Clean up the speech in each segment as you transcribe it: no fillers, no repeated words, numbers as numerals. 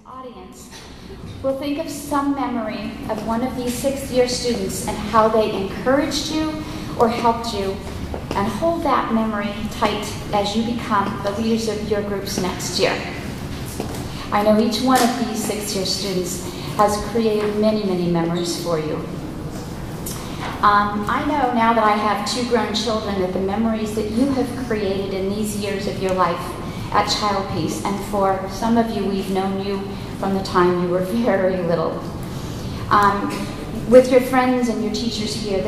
audience will think of some memory of one of these sixth-year students and how they encouraged you or helped you, and hold that memory tight as you become the leaders of your groups next year. I know each one of these sixth-year students has created many, many memories for you. I know now that I have two grown children that the memories that you have created in these years of your life at Childpeace, and for some of you, we've known you from the time you were very little. With your friends and your teachers here,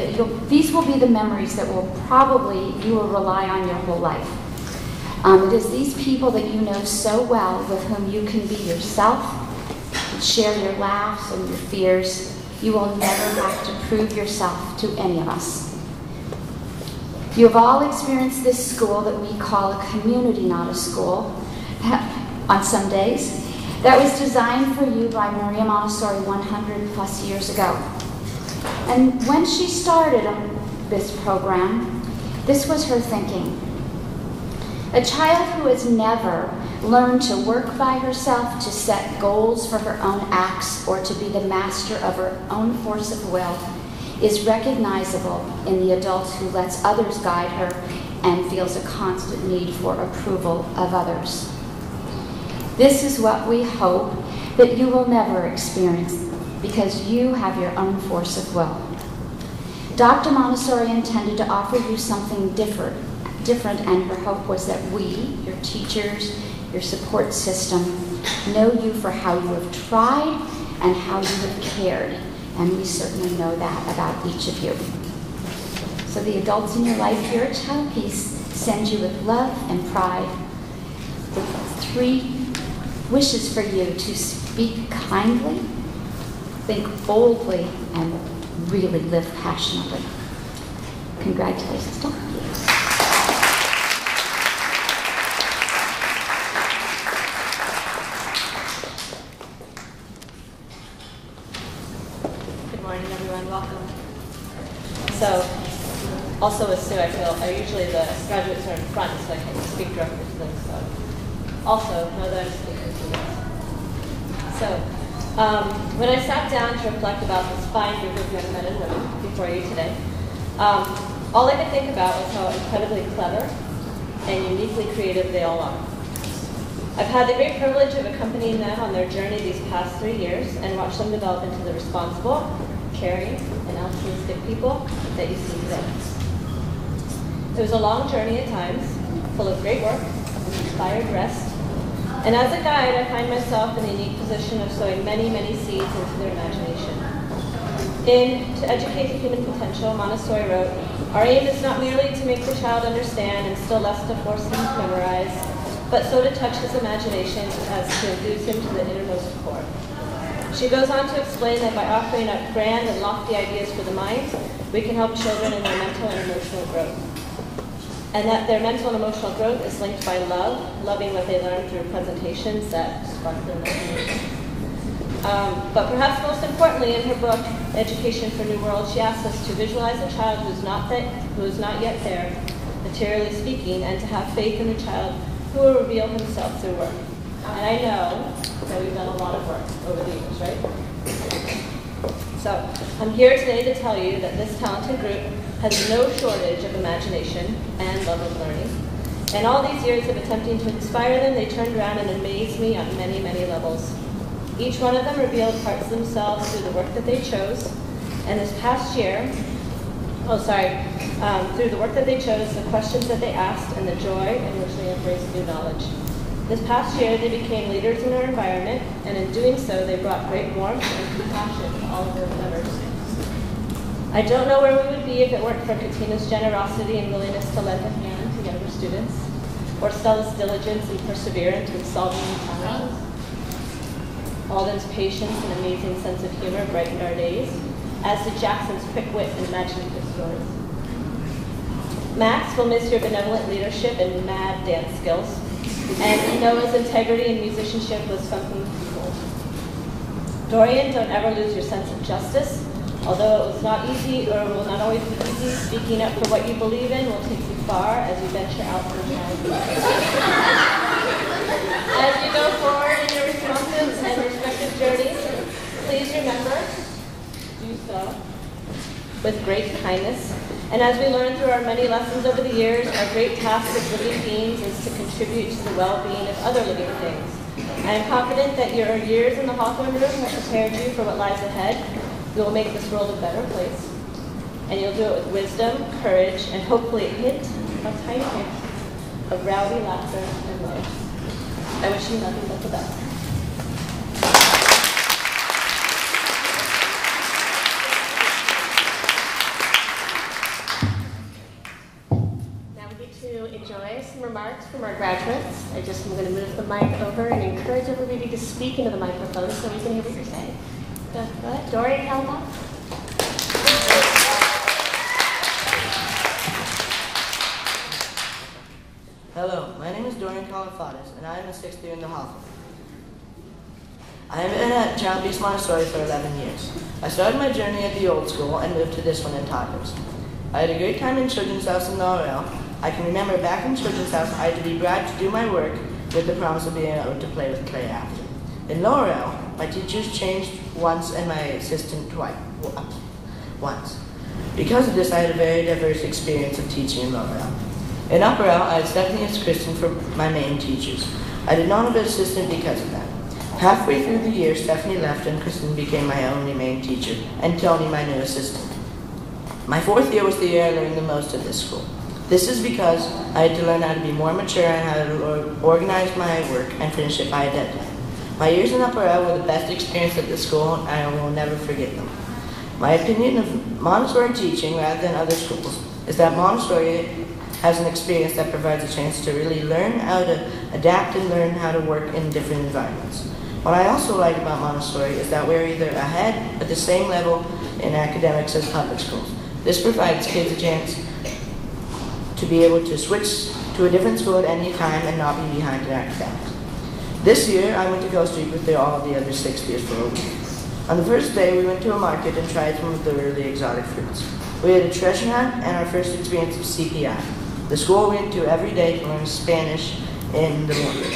these will be the memories that you will rely on your whole life. It is these people that you know so well, with whom you can be yourself, share your laughs and your fears. You will never have to prove yourself to any of us. You have all experienced this school that we call a community, not a school, on some days, that was designed for you by Maria Montessori 100 plus years ago. And when she started this program, this was her thinking. A child who has never learned to work by herself, to set goals for her own acts, or to be the master of her own force of will, is recognizable in the adult who lets others guide her and feels a constant need for approval of others. This is what we hope that you will never experience, because you have your own force of will. Dr. Montessori intended to offer you something different, and her hope was that we, your teachers, your support system, know you for how you have tried and how you have cared, and we certainly know that about each of you. So the adults in your life here at Childpeace send you with love and pride, with 3 wishes for you: to speak kindly, think boldly, and really live passionately. Congratulations, Dr. Good morning, everyone. Welcome. So, also with Sue, usually the graduates are in front, so I can speak directly to them. So, also know that I'm speaking to you. So, when I sat down to reflect about this fine group of young men and women before you today, all I could think about was how incredibly clever and uniquely creative they all are. I've had the great privilege of accompanying them on their journey these past 3 years and watched them develop into the responsible, caring, and altruistic people that you see today. It was a long journey at times, full of great work, inspired rest, and as a guide, I find myself in the unique position of sowing many, many seeds into their imagination. In To Educate the Human Potential, Montessori wrote, "Our aim is not merely to make the child understand and still less to force him to memorize, but so to touch his imagination as to enthuse him to the innermost core." She goes on to explain that by offering up grand and lofty ideas for the mind, we can help children in their mental and emotional growth. And that their mental and emotional growth is linked by love, loving what they learn through presentations that spark their imagination. But perhaps most importantly, in her book, Education for New World, she asks us to visualize a child who is not yet there, materially speaking, and to have faith in the child who will reveal himself through work. And I know that we've done a lot of work over the years, right? So I'm here today to tell you that this talented group has no shortage of imagination and love of learning. And all these years of attempting to inspire them, they turned around and amazed me on many, many levels. Each one of them revealed parts of themselves through the work that they chose. And this past year, through the work that they chose, the questions that they asked, and the joy in which they embraced new knowledge. This past year, they became leaders in their environment, and in doing so, they brought great warmth and compassion to all of their members. I don't know where we would be if it weren't for Katina's generosity and willingness to lend a hand to younger students, or Stella's diligence and perseverance in solving new challenges. Alden's patience and amazing sense of humor brightened our days, as did Jackson's quick wit and imaginative stories. Max will miss your benevolent leadership and mad dance skills, and Noah's integrity and musicianship was something to behold. Dorian, don't ever lose your sense of justice. Although it was not easy, or will not always be easy, speaking up for what you believe in will take you far as you venture out from the As you go forward in your responses and so, with great kindness. And as we learn through our many lessons over the years, our great task as living beings is to contribute to the well-being of other living things. I am confident that your years in the Hawthorn room have prepared you for what lies ahead. You will make this world a better place. And you'll do it with wisdom, courage, and hopefully a tiny hint of rowdy laughter and love. I wish you nothing but the best. To enjoy some remarks from our graduates. I'm going to move the mic over and encourage everybody to speak into the microphone so we can hear what you're saying. Go ahead. Dorian Helma. Hello, my name is Dorian Calafatis, and I am a 6th year in the Hawthorn. I have been at Childpeace Montessori for 11 years. I started my journey at the old school and moved to this one in toddlers. I had a great time in Children's House in Laurel. I can remember back in Children's House, I had to be bribed to do my work with the promise of being able to play with clay after. In Laurel, my teachers changed once and my assistant once. Because of this, I had a very diverse experience of teaching in Laurel. In Upper L, I had Stephanie and Kristen for my main teachers. I did not have an assistant because of that. Halfway through the year, Stephanie left and Kristen became my only main teacher, and Tony my new assistant. My 4th year was the year I learned the most at this school. This is because I had to learn how to be more mature and how to organize my work and finish it by identity. My years in Upper L were the best experience at this school, and I will never forget them. My opinion of Montessori teaching, rather than other schools, is that Montessori has an experience that provides a chance to really learn how to adapt and learn how to work in different environments. What I also like about Montessori is that we're either ahead at the same level in academics as public schools. This provides kids a chance to be able to switch to a different school at any time and not be behind in academics. This year, I went to Ghost Street with all of the other 6th years for a week. On the first day, we went to a market and tried some of the really exotic fruits. We had a treasure hunt and our first experience of CPI, the school we went to every day to learn Spanish in the morning.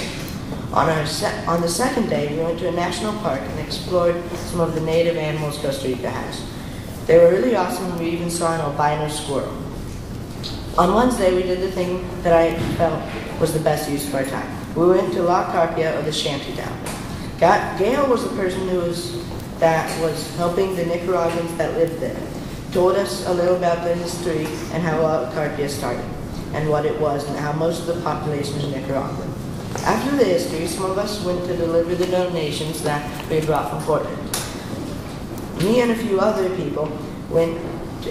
On the second day, we went to a national park and explored some of the native animals Costa Rica has. They were really awesome, and we even saw an albino squirrel. On Wednesday, we did the thing that I felt was the best use of our time. We went to La Carpia, or the shanty town. Gail was the person that was helping the Nicaraguans that lived there. Told us a little about the history and how La Carpia started, and what it was, and how most of the population is Nicaraguan. After the history, some of us went to deliver the donations that we had brought from Portland. Me and a few other people went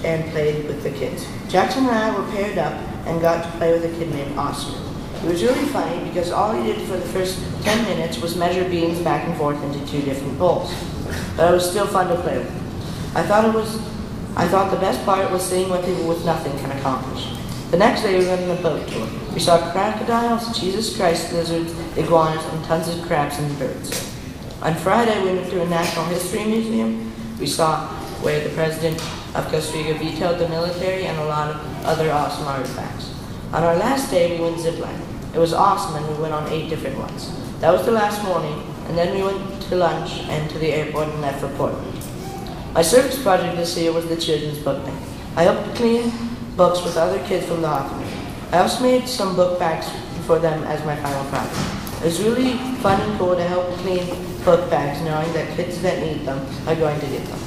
and played with the kids. Jackson and I were paired up and got to play with a kid named Oscar. It was really funny because all he did for the first 10 minutes was measure beans back and forth into 2 different bowls. But it was still fun to play with. I thought the best part was seeing what people with nothing can accomplish. The next day we went on a boat tour. We saw crocodiles, Jesus Christ lizards, iguanas, and tons of crabs and birds. On Friday we went to a National History Museum. We saw where the President of Costa Rica vetoed the military and a lot of other awesome artifacts. On our last day, we went ziplining. It was awesome, and we went on 8 different ones. That was the last morning, and then we went to lunch and to the airport and left for Portland. My service project this year was the children's book bank. I helped clean books with other kids from the Hawthorn. I also made some book bags for them as my final project. It was really fun and cool to help clean book bags, knowing that kids that need them are going to get them.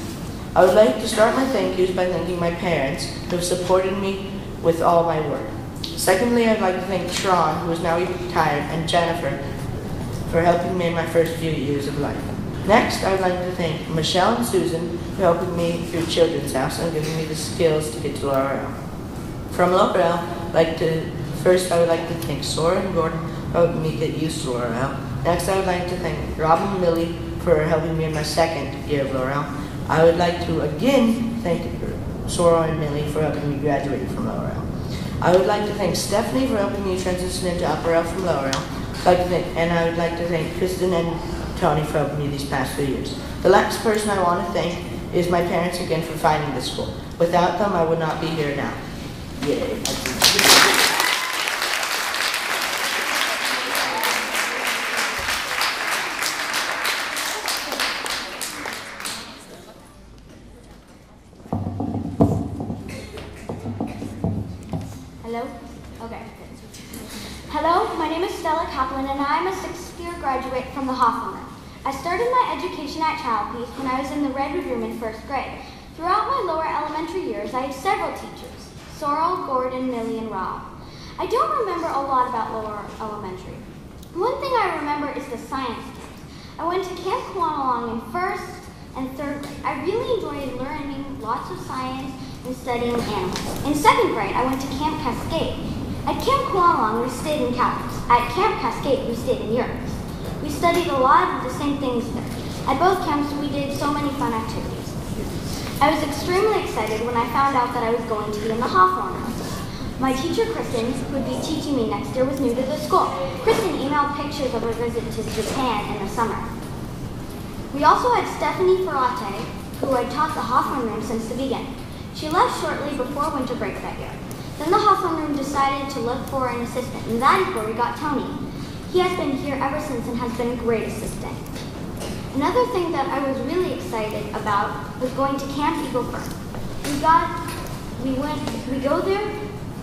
I would like to start my thank yous by thanking my parents who have supported me with all my work. Secondly, I'd like to thank Sean, who is now retired, and Jennifer for helping me in my first few years of life. Next, I would like to thank Michelle and Susan for helping me through Children's House and giving me the skills to get to Laurel. From Laurel, first I would like to thank Sora and Gordon for helping me get used to Laurel. Next, I would like to thank Robin and Millie for helping me in my 2nd year of Laurel. I would like to again thank Sora and Millie for helping me graduate from Laurel. I would like to thank Stephanie for helping me transition into Upper L from Lower L. And I would like to thank Kristen and Tony for helping me these past 3 years. The last person I want to thank is my parents again for finding this school. Without them, I would not be here now. Yay. Hello, my name is Stella Kaplan, and I am a sixth-year graduate from the Hawthorn. I started my education at Childpeace when I was in the Redwood Room in first grade. Throughout my lower elementary years, I had several teachers: Sorrel, Gordon, Millie, and Rob. I don't remember a lot about lower elementary. One thing I remember is the science camps. I went to Camp Kwanalong in first and third grade. I really enjoyed learning lots of science and studying animals. In second grade, I went to Camp Cascade. At Camp Kwanalong, we stayed in cabins. At Camp Cascade, we stayed in yurts. We studied a lot of the same things there. At both camps, we did so many fun activities. I was extremely excited when I found out that I was going to be in the Hawthorn room. My teacher, Kristen, who would be teaching me next year, was new to the school. Kristen emailed pictures of her visit to Japan in the summer. We also had Stephanie Ferrate, who had taught the Hawthorn room since the beginning. She left shortly before winter break that year. Then the Hawthorn room decided to look for an assistant, and that is where we got Tony. He has been here ever since and has been a great assistant. Another thing that I was really excited about was going to Camp Eagle Fern. We go there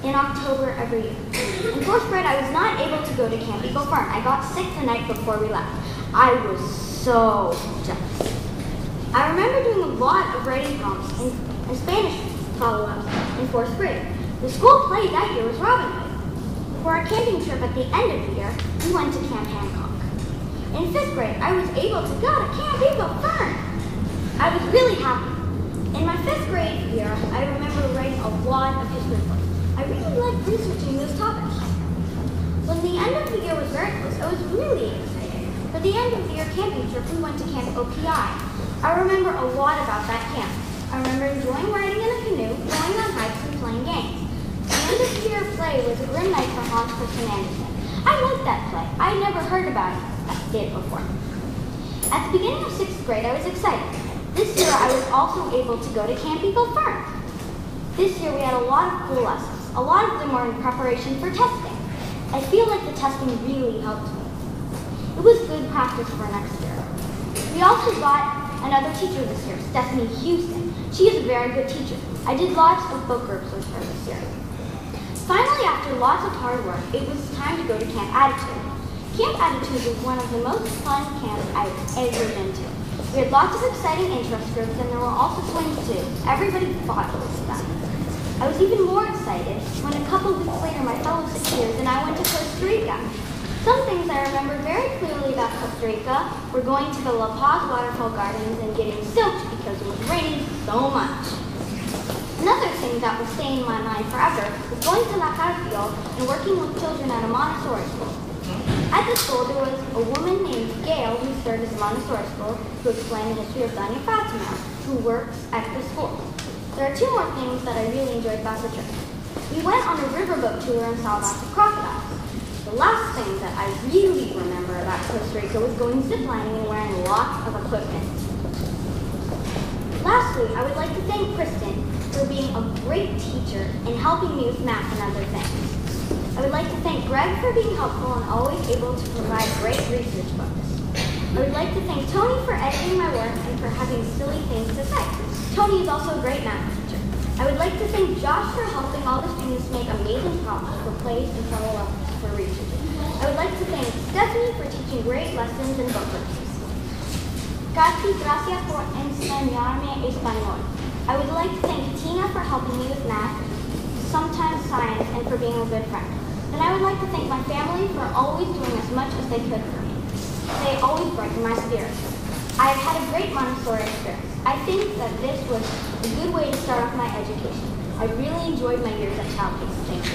in October every year. In fourth grade, I was not able to go to Camp Eagle Fern. I got sick the night before we left. I was so jealous. I remember doing a lot of writing prompts and Spanish follow-ups in fourth grade. The school play that year was Robin Hood. For our camping trip at the end of the year, we went to Camp Hancock. In fifth grade, I was able to go to Camp Eagle Fern. I was really happy. In my fifth grade year, I remember writing a lot of history books. I really liked researching those topics. When the end of the year was very close, I was really excited. For the end of the year camping trip, we went to Camp OPI. I remember a lot about that camp. I remember enjoying riding in a canoe, going on hikes, and playing games. The end of the year play was a grim night for Hans Christian Andersen. I liked that play. I had never heard about it before. At the beginning of sixth grade, I was excited. This year, I was also able to go to Camp Eagle Fern. This year, we had a lot of cool lessons. A lot of them were in preparation for testing. I feel like the testing really helped me. It was good practice for next year. We also got another teacher this year, Stephanie Houston. She is a very good teacher. I did lots of book groups with her this year. Finally, after lots of hard work, it was time to go to Camp Attitude. Camp Attitude was one of the most fun camps I've ever been to. We had lots of exciting interest groups, and there were also swings too. Everybody fought with them. I was even more excited when a couple weeks later my fellow sixth-years and I went to Costa Rica. Some things I remember very clearly about Costa Rica were going to the La Paz Waterfall Gardens and getting soaked because it was raining so much. Another thing that will stay in my mind forever was going to La Carpio and working with children at a Montessori school. At the school, there was a woman named Gail who served as a Montessori school who explained the history of Doña Fatima, who works at the school. There are two more things that I really enjoyed about the trip. We went on a riverboat tour and saw lots of crocodiles. The last thing that I really remember about Costa Rica was going ziplining and wearing lots of equipment. Lastly, I would like to thank Kristen for being a great teacher and helping me with math and other things. I would like to thank Greg for being helpful and always able to provide great research books. I would like to thank Tony for editing my work and for having silly things to say. Tony is also a great math teacher. I would like to thank Josh for helping all the students make amazing problems for plays and follow-ups for research. I would like to thank Stephanie for teaching great lessons and book reviews. Casi, gracias por enseñarme español. I would like to thank Tina for helping me with math, sometimes science, and for being a good friend. And I would like to thank my family for always doing as much as they could for me. They always brighten my spirits. I have had a great Montessori experience. I think that this was a good way to start off my education. I really enjoyed my years at Childpeace. Thank you.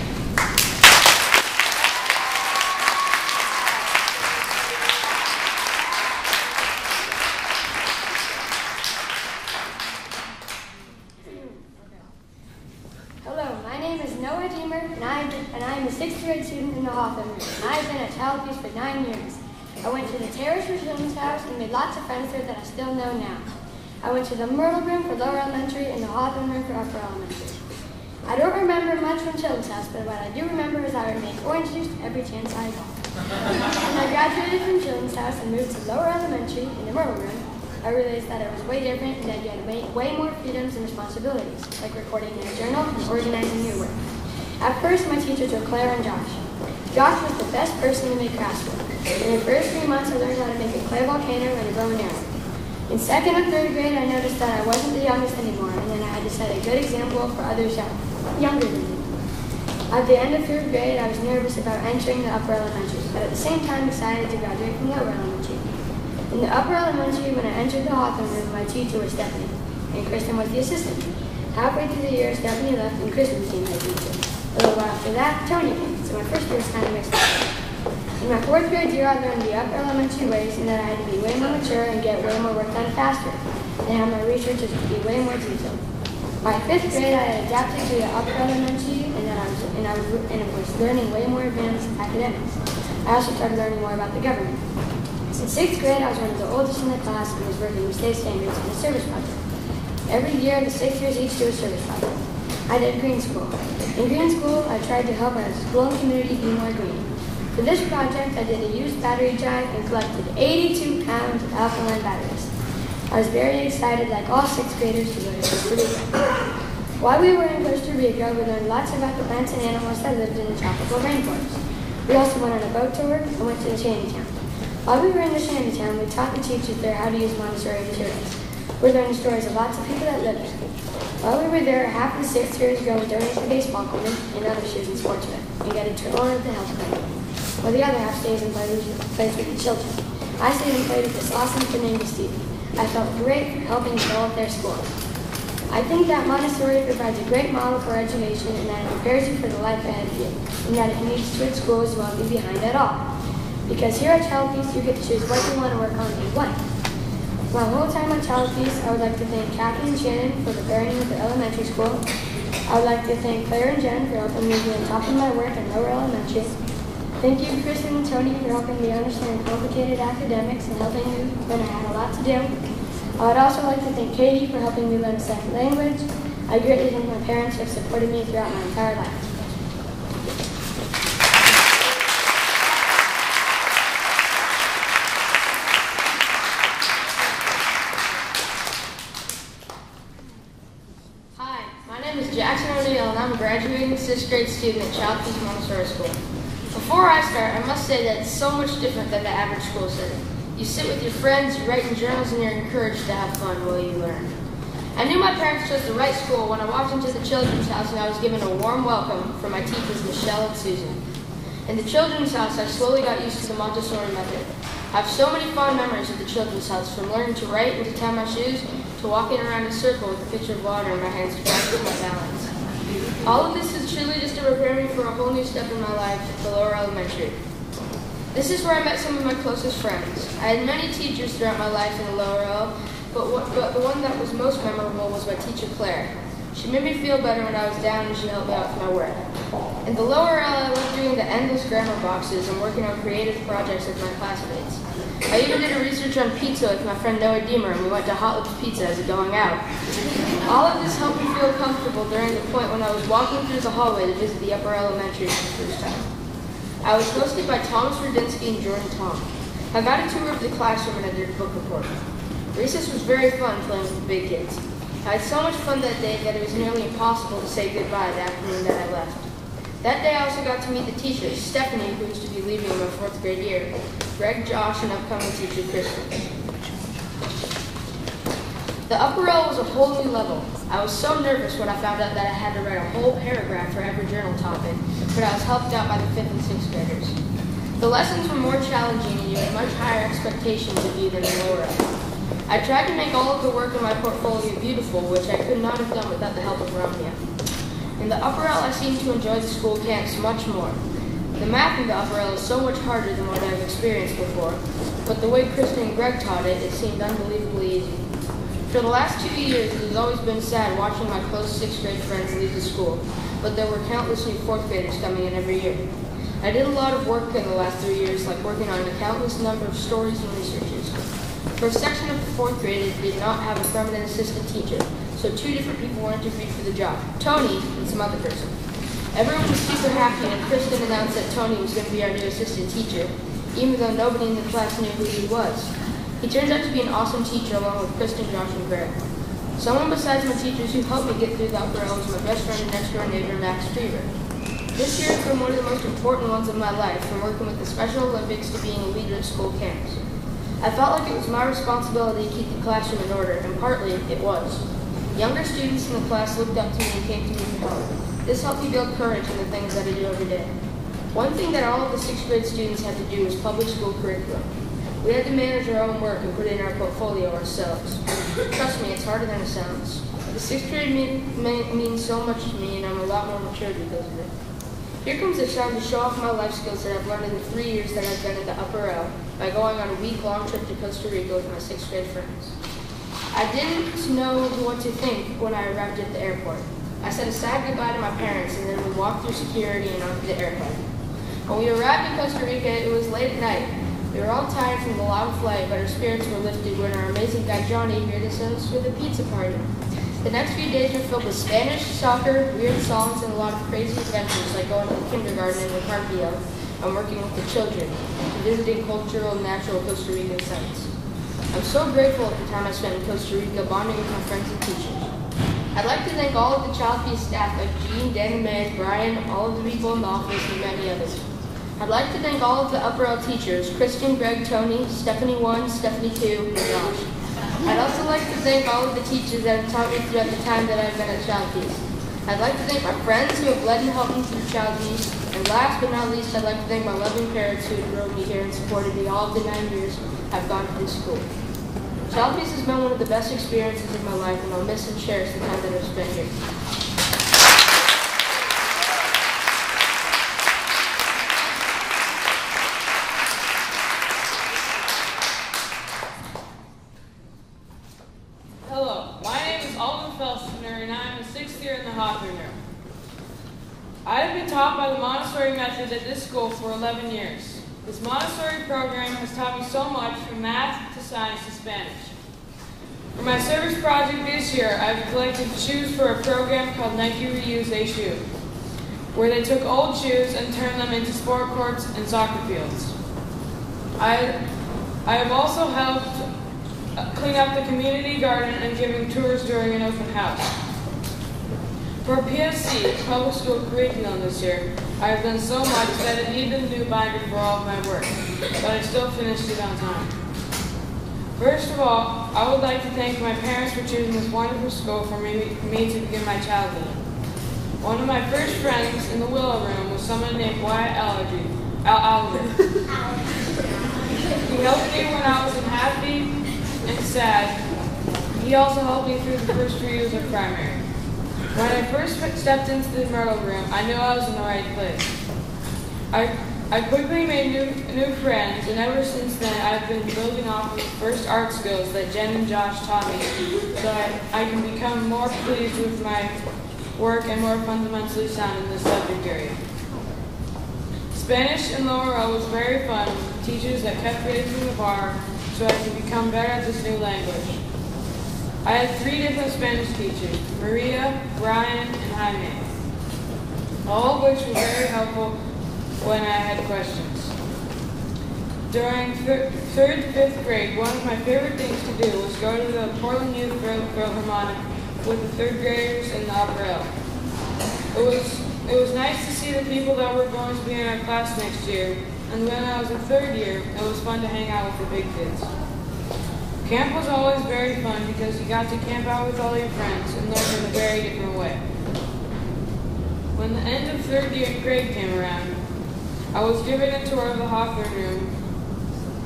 And I am a sixth grade student in the Hawthorn room, and I have been at Childpeace for 9 years. I went to the Terrace for Children's House and made lots of friends there that I still know now. I went to the Myrtle room for lower elementary and the Hawthorn room for upper elementary. I don't remember much from Children's House, but what I do remember is I would make orange juice every chance I got. When I graduated from Children's House and moved to lower elementary in the Myrtle room, I realized that it was way different and that you had way more freedoms and responsibilities, like recording in a journal and organizing your work. At first, my teachers were Claire and Josh. Josh was the best person to make crafts with. In the first 3 months, I learned how to make a clay volcano and a bow and arrow. In 2nd and 3rd grade, I noticed that I wasn't the youngest anymore, and then I had to set a good example for others younger than me. At the end of 3rd grade, I was nervous about entering the upper elementary, but at the same time excited to graduate from lower elementary. In the upper elementary, when I entered the Hawthorn room, my teacher was Stephanie, and Kristen was the assistant. Halfway through the year, Stephanie left, and Kristen became my teacher. A little while after that, Tony came, so my first year was kind of mixed up. In my 4th grade year, I learned the upper elementary ways and that I had to be way more mature and get way more work done faster, and have my research to be way more detailed. By 5th grade, I had adapted to the upper elementary and I was learning way more advanced academics. I also started learning more about the government. In 6th grade, I was one of the oldest in the class and was working with state standards in a service project. Every year, the 6th years each do a service project. I did green school. In green school, I tried to help our school and community be more green. For this project, I did a used battery drive and collected 82 pounds of alkaline batteries. I was very excited, like all 6th graders, to go to Costa Rica. While we were in Costa Rica, we learned lots about the plants and animals that lived in the tropical rainforest. We also went on a boat tour and went to the shantytown. While we were in the shantytown, we taught the teachers there how to use Montessori materials. We learned stories of lots of people that lived there. While we were there, half of the 6th graders go and donate to baseball equipment and other shoes and sportswear and get a tour of the health clinic, while the other half stays and plays with the children. I stayed and played with this awesome kid named Steve. I felt great for helping develop their school. I think that Montessori provides a great model for education and that it prepares you for the life ahead of you, and that if you need to switch schools, you won't be behind at all. Because here at Childpeace, you get to choose what you want to work on and when. My whole time at Childpeace, I would like to thank Kathy and Shannon for preparing me for elementary school. I would like to thank Claire and Jen for helping me be on top of my work in lower elementary. Thank you, Kristen and Tony, for helping me understand complicated academics and helping me when I had a lot to do. I would also like to thank Katie for helping me learn a second language. I greatly thank my parents who have supported me throughout my entire life. Hi, my name is Jackson O'Neill, and I'm a graduating 6th grade student at Childpeace Montessori School. Before I start, I must say that it's so much different than the average school setting. You sit with your friends, you write in journals, and you're encouraged to have fun while you learn. I knew my parents chose the right school when I walked into the children's house and I was given a warm welcome from my teachers, Michelle and Susan. In the children's house, I slowly got used to the Montessori method. I have so many fond memories of the children's house, from learning to write and to tie my shoes, to walking around a circle with a pitcher of water in my hands to practice my balance. All of this is truly just to prepare me for a whole new step in my life, the lower elementary. This is where I met some of my closest friends. I had many teachers throughout my life in the lower L, but the one that was most memorable was my teacher, Claire. She made me feel better when I was down and she helped me out with my work. In the lower L, I loved doing the endless grammar boxes and working on creative projects with my classmates. I even did a research on pizza with my friend Noah Deemer, and we went to Hot Lips Pizza as a going out. All of this helped me feel comfortable during the point when I was walking through the hallway to visit the upper elementary for the first time. I was hosted by Thomas Rudinsky and Jordan Tom. I got a tour of the classroom and I did a book report. Recess was very fun playing with the big kids. I had so much fun that day that it was nearly impossible to say goodbye the afternoon that I left. That day I also got to meet the teachers, Stephanie, who was to be leaving in my 4th grade year, Greg, Josh, and upcoming teacher, Kristen. The upper L was a whole new level. I was so nervous when I found out that I had to write a whole paragraph for every journal topic, but I was helped out by the 5th and 6th graders. The lessons were more challenging and you had much higher expectations of you than the lower L. I tried to make all of the work in my portfolio beautiful, which I could not have done without the help of Romeo. In the upper L, I seemed to enjoy the school camps much more. The math in the upper L is so much harder than what I've experienced before, but the way Kristen and Greg taught it, it seemed unbelievably easy. For the last 2 years, it has always been sad watching my close 6th grade friends leave the school, but there were countless new 4th graders coming in every year. I did a lot of work in the last 3 years, like working on a countless number of stories and researches. For a section of the 4th grade, it did not have a permanent assistant teacher, so 2 different people were interviewed for the job, Tony and some other person. Everyone was super happy, and Kristen announced that Tony was going to be our new assistant teacher, even though nobody in the class knew who he was. He turned out to be an awesome teacher along with Kristen, Josh, and Greg. Someone besides my teachers who helped me get through the upper L was my best friend and next door neighbor, Max Streeter. This year has been one of the most important ones of my life, from working with the Special Olympics to being a leader at school camps. I felt like it was my responsibility to keep the classroom in order, and partly it was. Younger students in the class looked up to me and came to me for help. This helped me build courage in the things that I do every day. One thing that all of the 6th grade students had to do was public school curriculum. We had to manage our own work and put it in our portfolio ourselves. Trust me, it's harder than it sounds. The 6th grade means so much to me, and I'm a lot more mature because of it. Here comes the time to show off my life skills that I've learned in the 3 years that I've been in the Upper L by going on a week-long trip to Costa Rica with my 6th grade friends. I didn't know what to think when I arrived at the airport. I said a sad goodbye to my parents, and then we walked through security and onto the airplane. When we arrived in Costa Rica, it was late at night. We were all tired from the long flight, but our spirits were lifted when our amazing guy Johnny greeted us with a pizza party. The next few days were filled with Spanish, soccer, weird songs, and a lot of crazy adventures, like going to the kindergarten in the Carpio and working with the children, and visiting cultural and natural Costa Rican sites. I'm so grateful for the time I spent in Costa Rica bonding with my friends and teachers. I'd like to thank all of the Childpeace staff like Jean, Dan, and Meg, Brian, all of the people in the office, and many others. I'd like to thank all of the Upper L teachers, Kristen, Greg, Tony, Stephanie 1, Stephanie 2, and Josh. I'd also like to thank all of the teachers that have taught me throughout the time that I've been at Childpeace. I'd like to thank my friends who have led and helped me through Childpeace. And last but not least, I'd like to thank my loving parents who drove me here and supported me all of the 9 years I've gone to this school. Childpeace has been one of the best experiences of my life, and I'll miss and cherish the time that I've spent here. Hello, my name is Alden Felsener, and I am a 6th year in the Hawthorn room. I have been taught by the Montessori method at this school for 11 years. This Montessori program has taught me so much, from math to science to Spanish. For my service project this year, I've collected shoes for a program called Nike Reuse a Shoe, where they took old shoes and turned them into sport courts and soccer fields. I have also helped clean up the community garden and giving tours during an open house. For PSC, public school curriculum this year, I have done so much that it needed a new binder for all of my work, but I still finished it on time. First of all, I would like to thank my parents for choosing this wonderful school for me to begin my childhood. One of my first friends in the Willow Room was someone named Wyatt Alger. He helped me when I was unhappy and sad. He also helped me through the first 3 years of primary. When I first stepped into the Myrtle Room, I knew I was in the right place. I quickly made new friends, and ever since then, I've been building off of the first art skills that Jen and Josh taught me, so I can become more pleased with my work and more fundamentally sound in this subject area. Spanish in Lower O was very fun, with teachers that kept raising the bar so I could become better at this new language. I had 3 different Spanish teachers, Maria, Brian, and Jaime, all of which were very helpful when I had questions. During 3rd to 5th grade, one of my favorite things to do was go to the Portland Youth Philharmonic with the 3rd graders in the Upper L. It was nice to see the people that were going to be in our class next year, and when I was in 3rd year, it was fun to hang out with the big kids. Camp was always very fun because you got to camp out with all your friends and learn in a very different way. When the end of 3rd grade came around, I was given a tour of the Hawthorn room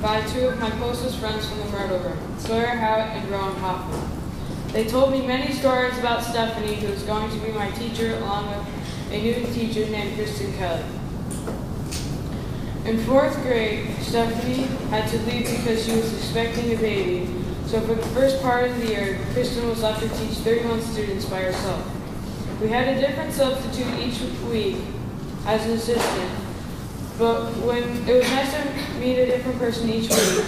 by 2 of my closest friends from the Myrtle Room, Sawyer Howitt and Rowan Hawthorn. They told me many stories about Stephanie, who was going to be my teacher, along with a new teacher named Kristen Kelly. In 4th grade, Stephanie had to leave because she was expecting a baby, so for the first part of the year, Kristen was left to teach 31 students by herself. We had a different substitute each week as an assistant, but it was nice to meet a different person each week.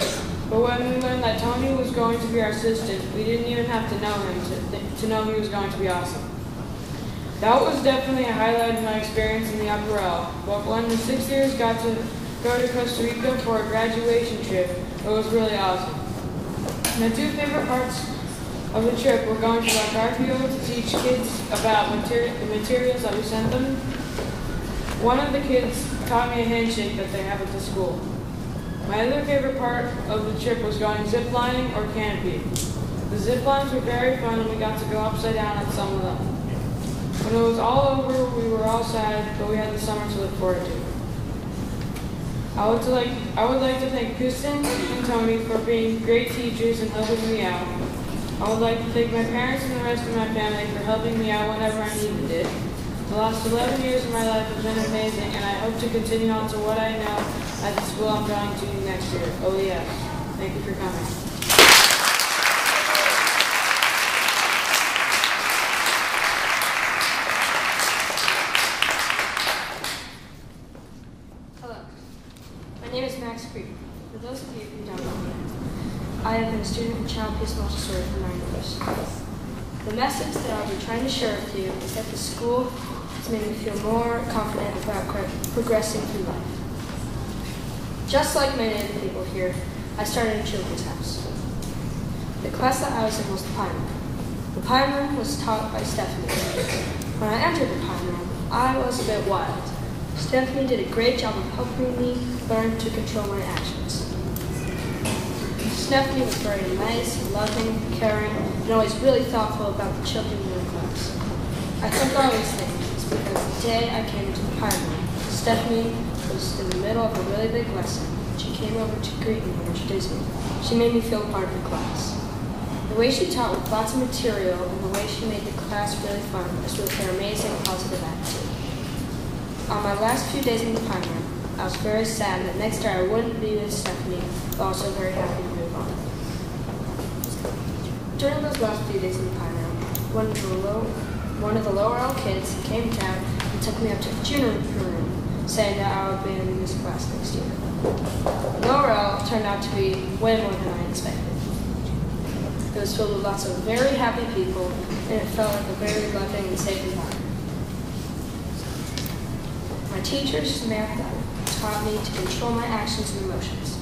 But when we learned that Tony was going to be our assistant, we didn't even have to know him to know he was going to be awesome. That was definitely a highlight of my experience in the Upper L, but when the 6th years got to go to Costa Rica for a graduation trip, it was really awesome. My 2 favorite parts of the trip were going to our art field to teach kids about the materials that we sent them, One of the kids taught me a handshake that they have at the school. My other favorite part of the trip was going ziplining or canopy. The zip lines were very fun and we got to go upside down on some of them. When it was all over, we were all sad, but we had the summer to look forward to. I would like to thank Kristen and Tony for being great teachers and helping me out. I would like to thank my parents and the rest of my family for helping me out whenever I needed it. The last 11 years of my life have been amazing, and I hope to continue on to what I know at the school I'm going to next year. Oh yes. Thank you for coming. Hello, my name is Max Creed. For those of you who don't know me, I have been a student in Childpeace Montessori for 9 years. The message that I'll be trying to share with you is that the school has made me feel more confident about progressing through life. Just like many of the people here, I started in Children's House. The class that I was in was the Pine Room. The Pine Room was taught by Stephanie. When I entered the Pine Room, I was a bit wild. Stephanie did a great job of helping me learn to control my actions. Stephanie was very nice, loving, caring, and always really thoughtful about the children in her class. I think I always think it's because the day I came into the Pine Room, Stephanie was in the middle of a really big lesson. She came over to greet me and introduce me. She made me feel part of the class. The way she taught with lots of material and the way she made the class really fun was with her amazing positive attitude. On my last few days in the Pine Room, I was very sad that next year I wouldn't be with Stephanie, but also very happy to move on. During those last few days in the Pine Room, one of the lower L kids came down and took me up to the junior room, saying that I would be in this class next year. Lower L turned out to be way more than I expected. It was filled with lots of very happy people, and it felt like a very loving and safe environment. My teacher, Samantha, taught me to control my actions and emotions.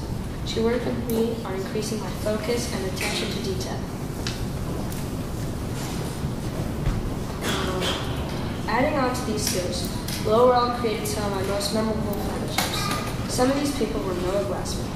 She worked with me on increasing my focus and attention to detail. Adding on to these skills, Lower L created some of my most memorable friendships. Some of these people were Noah Glassman.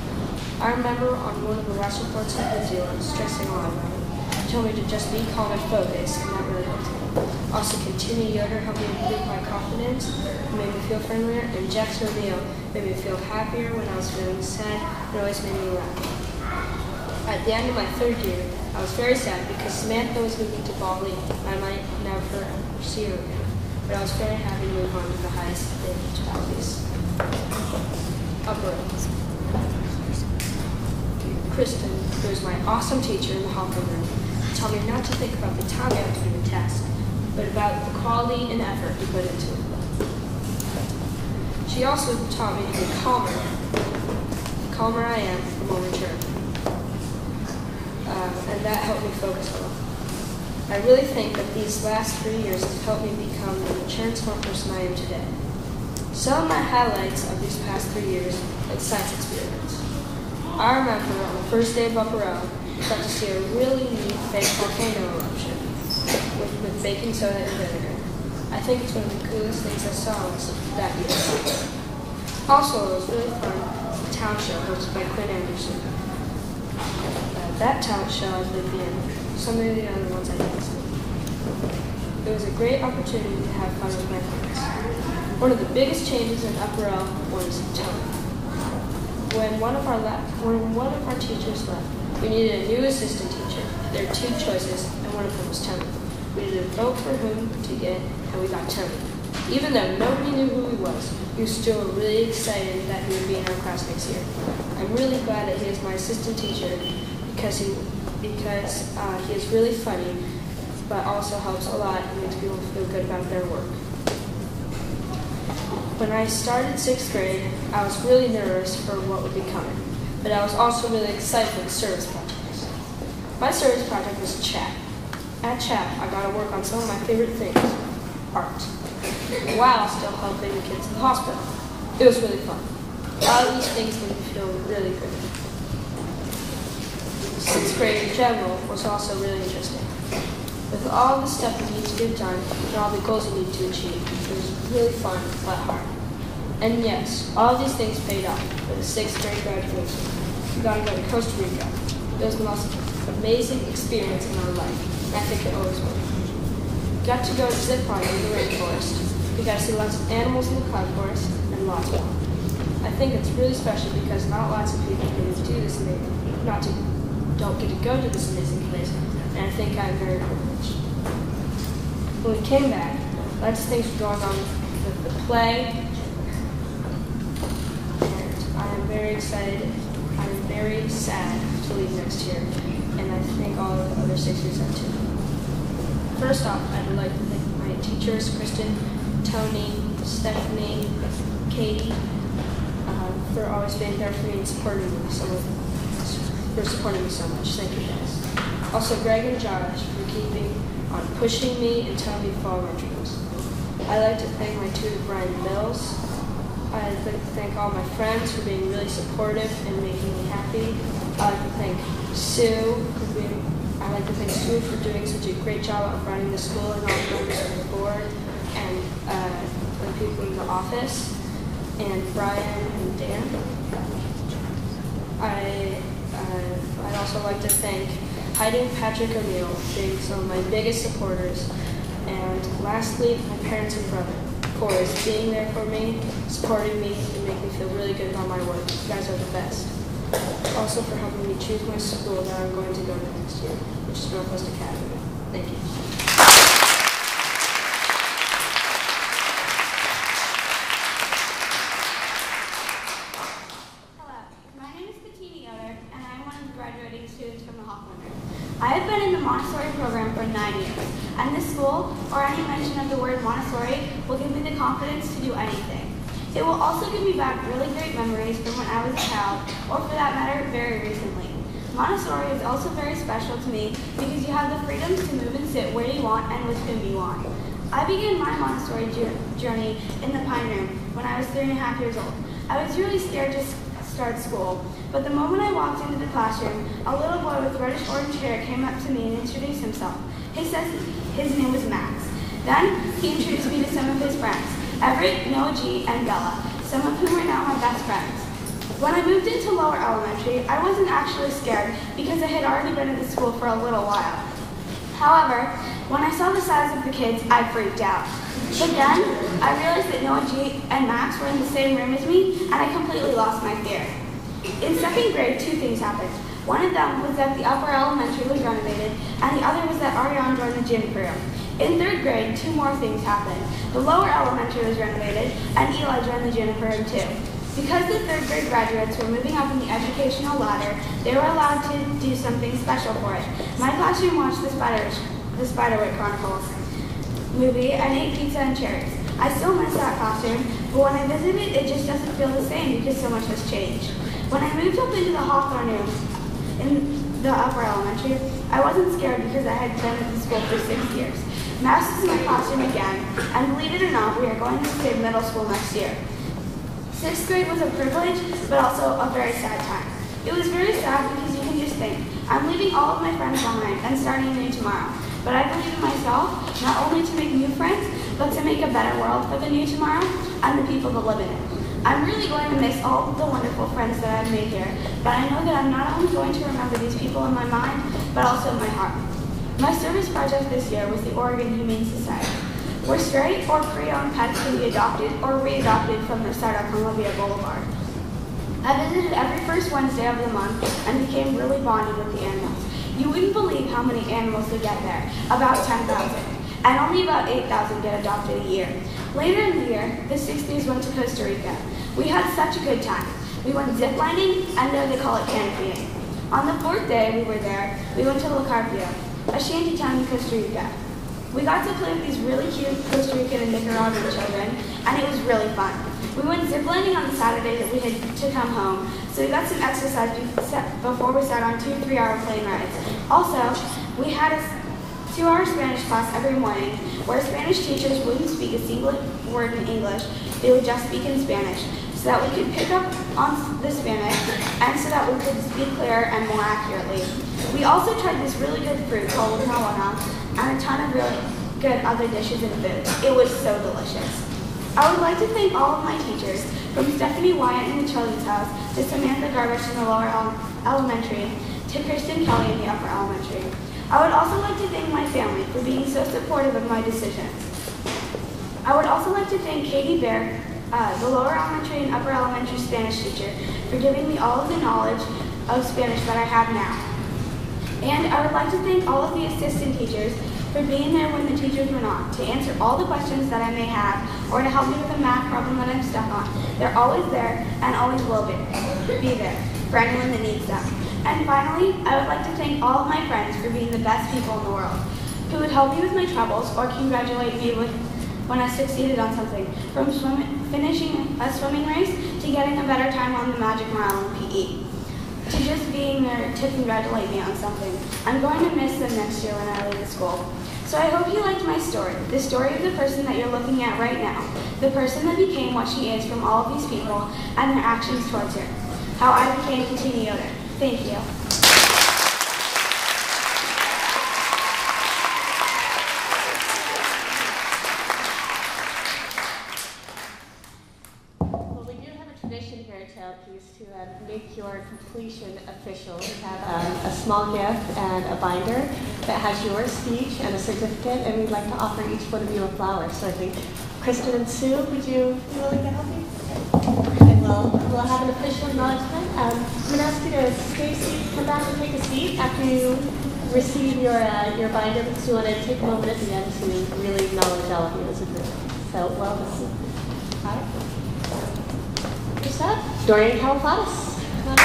I remember on one of the last reports in New Zealand, stressing a lot about it. He told me to just be calm and focused, and that really helped me. Also, Continue Yoder helped me improve my confidence, made me feel friendlier, and Jackson O'Neill made me feel happier when I was feeling sad and always made me laugh. At the end of my 3rd year, I was very sad because Samantha was moving to Bali, and I might never see her again. But I was very happy to move on to the highest thing in Childpeace. Upper L's. Kristen, who was my awesome teacher in the Hawthorn room, taught me not to think about the time I have to do the task, but about the quality and effort you put into it. She also taught me to be calmer. The calmer I am, the more mature. And that helped me focus a lot. I really think that these last 3 years have helped me become the mature and smart person I am today. Some of my highlights of these past 3 years are the science experiments. I remember on the first day of Upper L, we got to see a really neat fake volcano eruption with baking soda and vinegar. I think it's one of the coolest things I saw that year. Also, it was really fun, the talent show hosted by Quinn Anderson. That talent show has been some of the other ones I didn't see. It was a great opportunity to have fun with my friends. One of the biggest changes in Upper L was Tony. When one of our teachers left, we needed a new assistant teacher. There were 2 choices, and one of them was Tony. We needed to vote for whom to get, and we got Tony. Even though nobody knew who he was, we were still really excited that he would be in our class next year. I'm really glad that he is my assistant teacher because he is really funny, but also helps a lot and makes people feel good about their work. When I started 6th grade, I was really nervous for what would be coming, but I was also really excited for the service projects. My service project was CHAP. At CHAP, I got to work on some of my favorite things, art, while still helping the kids in the hospital. It was really fun. All of these things made me feel really good. 6th grade in general was also really interesting. With all the stuff that needs to get done and all the goals you need to achieve, it was really fun but hard. And yes, all of these things paid off for the 6th grade graduation. We got to go to Costa Rica. It was the most amazing experience in our life, and I think it always will. We got to go zip lining in the rainforest. We got to see lots of animals in the cloud forest, and lots more. I think it's really special because not lots of people get to do this don't get to go to this amazing place, and I think I'm very privileged. When we came back, lots of things were going on with the play, and I am very excited. I am very sad to leave next year, and I think all of the other 6ers are too. First off, I would like to thank my teachers, Kristen, Tony, Stephanie, Katie, for always being there for me and supporting me so much. Thank you guys. Also, Greg and Josh for keeping on pushing me and telling me to follow my dreams. I'd like to thank my tutor, Brian Mills. I'd like to thank all my friends for being really supportive and making me happy. I'd like to thank Sue for doing such a great job of running the school and all the members of the board and the people in the office, and Brian and Dan. I'd also like to thank Heidi and Patrick O'Neill for being some of my biggest supporters. And lastly, my parents and brother, for always being there for me, supporting me, and making me feel really good about my work. You guys are the best. Also for helping me choose my school that I'm going to go to next year, which is Northwest Academy. Thank you. I have been in the Montessori program for 9 years, and this school, or any mention of the word Montessori, will give me the confidence to do anything. It will also give me back really great memories from when I was a child, or for that matter, very recently. Montessori is also very special to me because you have the freedoms to move and sit where you want and with whom you want. I began my Montessori journey in the Pine Room when I was 3.5 years old. I was really scared to start school, but the moment I walked into the classroom, a little boy with reddish-orange hair came up to me and introduced himself. He said his name was Max. Then he introduced me to some of his friends, Everett, Noah G, and Bella, some of whom are now my best friends. When I moved into lower elementary, I wasn't actually scared because I had already been at the school for a little while. However, when I saw the size of the kids, I freaked out. But then, I realized that Noah G and Max were in the same room as me, and I completely lost my fear. In 2nd grade, 2 things happened. One of them was that the upper elementary was renovated, and the other was that Ariane joined the gym crew. In 3rd grade, 2 more things happened. The lower elementary was renovated, and Eli joined the gym crew too. Because the 3rd grade graduates were moving up in the educational ladder, they were allowed to do something special for it. My classroom watched the Spiderwick Chronicles movie and ate pizza and cherries. I still miss that classroom, but when I visit it, it just doesn't feel the same because so much has changed. When I moved up into the Hawthorn room in the upper elementary, I wasn't scared because I had been at the school for 6 years. Max is in my classroom again, and believe it or not, we are going to the same middle school next year. 6th grade was a privilege, but also a very sad time. It was very sad because you can just think, I'm leaving all of my friends behind and starting new tomorrow. But I believe in myself, not only to make new friends, but to make a better world for the new tomorrow and the people that live in it. I'm really going to miss all the wonderful friends that I've made here, but I know that I'm not only going to remember these people in my mind, but also in my heart. My service project this year was the Oregon Humane Society, where stray or pre-owned pets can be adopted or re-adopted from their start on Columbia Boulevard. I visited every first Wednesday of the month and became really bonded with the animals. You wouldn't believe how many animals we get there, about 10,000, and only about 8,000 get adopted a year. Later in the year, the 60s went to Costa Rica. We had such a good time. We went ziplining, and there they call it canopying. On the 4th day we were there, we went to La Carpio, a shanty town in Costa Rica. We got to play with these really cute Costa Rican and Nicaraguan children, and it was really fun. We went ziplining on the Saturday that we had to come home, so we got some exercise before we sat on 2 3-hour plane rides. Also, we had a 2-hour Spanish class every morning, where Spanish teachers wouldn't speak a single word in English, they would just speak in Spanish, so that we could pick up on the Spanish, and so that we could speak clearer and more accurately. We also tried this really good fruit called mawana, and a ton of really good other dishes and food. It was so delicious. I would like to thank all of my teachers, from Stephanie Wyatt in the Children's House to Samantha Garbage in the lower elementary to Kristen Kelly in the upper elementary. I would also like to thank my family for being so supportive of my decisions. I would also like to thank Katie Bear, the lower elementary and upper elementary Spanish teacher, for giving me all of the knowledge of Spanish that I have now. And I would like to thank all of the assistant teachers for being there when the teachers were not, to answer all the questions that I may have, or to help me with a math problem that I'm stuck on. They're always there and always will be there for anyone that needs them. And finally, I would like to thank all of my friends for being the best people in the world, who would help me with my troubles or congratulate me when I succeeded on something, from finishing a swimming race to getting a better time on the Magic Mile in PE, to just being there to congratulate me on something. I'm going to miss them next year when I leave the school. So I hope you liked my story, the story of the person that you're looking at right now, the person that became what she is from all of these people and their actions towards her, how I became Katina Yoder. Thank you. Well, we do have a tradition here at Childpeace to make your completion official. We have a small gift and a binder that has your speech and a certificate, and we'd like to offer each one of you a flower. So I think Kristen and Sue, would you be willing to help me? And we'll have an official acknowledgement. I'm going to ask you to stay seated, come back and take a seat after you receive your binder, because we want to take a moment at the end to really acknowledge all of you as a group. So, welcome. All right. First up, Dorian Calafatis. Come on up.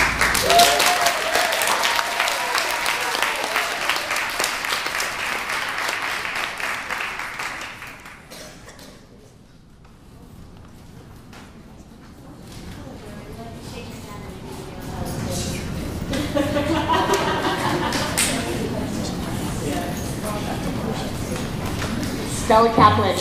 Stella Kaplan.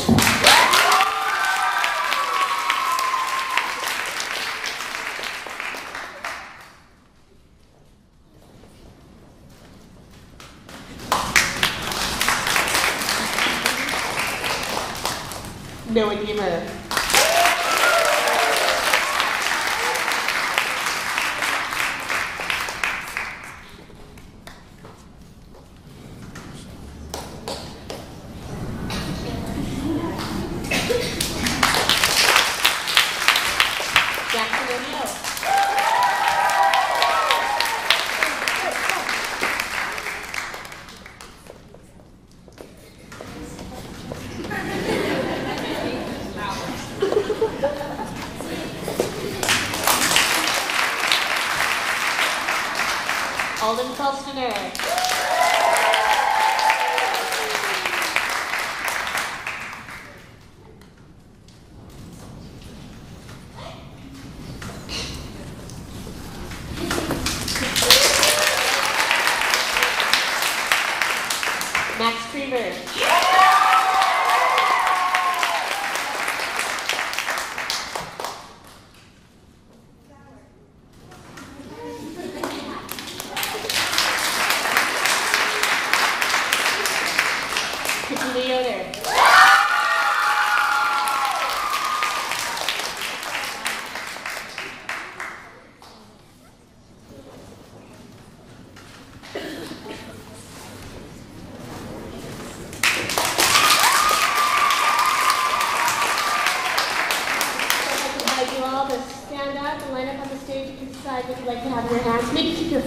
Noah Deemer. Alden Felstener. Max Creamer.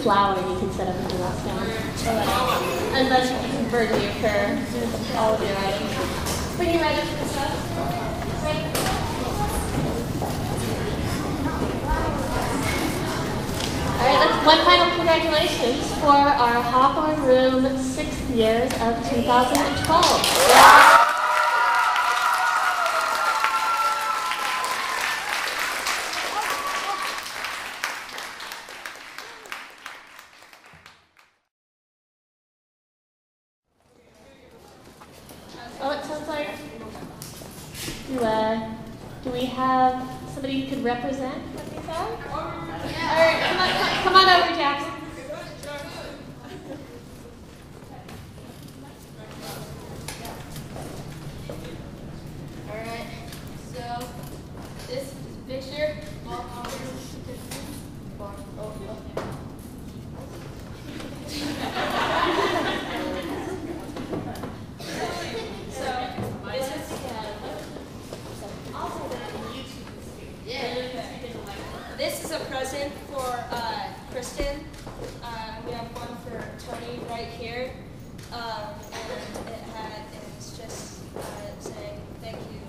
Flower, you can set up and do that down. And then burden you for all of your items. When you're ready for the stuff. Ready? All right, let's one final congratulations for our Hawthorn Room 6th years of 2012. Oh, it sounds like, do we have somebody who could represent what these are? All right, come on over, Jackson. All right, so present for Kristen. We have one for Tony right here. And it's just saying thank you